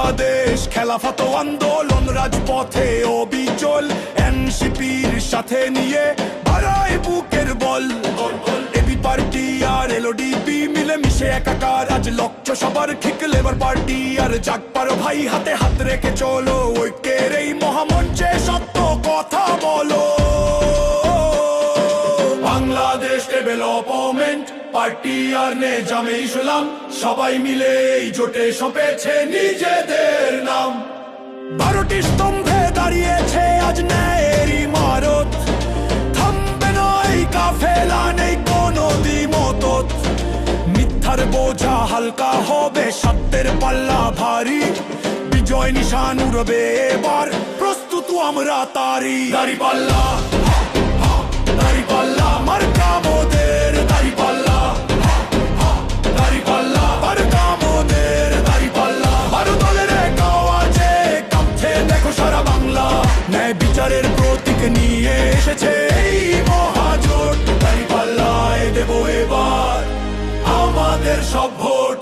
বাংলাদেশ খেলাফত আন্দোলন রাজপথে অবিচল, এনসিপির সাথে নিয়ে বাড়ায় বুকের বল। এবি পার্টি আর এলওডিপি মিলে মিশে একাকার, আজ লক্ষ্য সবার ঠিক লেবার পার্টি আর জাগ পারো ভাই, হাতে হাত রেখে চলো ঐক্যের এই মহামঞ্চে সত্য কথা বলো। বাংলাদেশ ডেভেলপমেন্ট পার্টি আর নেজামে ইসলাম সবাই মিলে এই জোটে সঁপেছে নিজেদের নাম। 12টি স্তম্ভে দাঁড়িয়েছে আজ ন্যায়ের ইমারত, থামবে নয় কাফেলা, নেই কোনো দ্বিমত। মিথ্যার বোঝা হালকা হবে, সত্যের পাল্লা ভারী, বিজয় নিশান উড়বে এবার, প্রস্তুত আমরা তারি। দাঁড়িপাল্লা দাঁড়িপাল্লা মার্কা মোদের, দাঁড়িপাল্লা দাঁড়িপাল্লা মার্কা মোদের, দাঁড়িপাল্লা 12 দলের এক আওয়াজে কাঁপছে দেখো সারা বাংলা। ন্যায় বিচারের প্রতীক নিয়ে এসেছে এই মহাজোট, দাঁড়িপাল্লায় দেবো এবার আমাদের সব ভোট।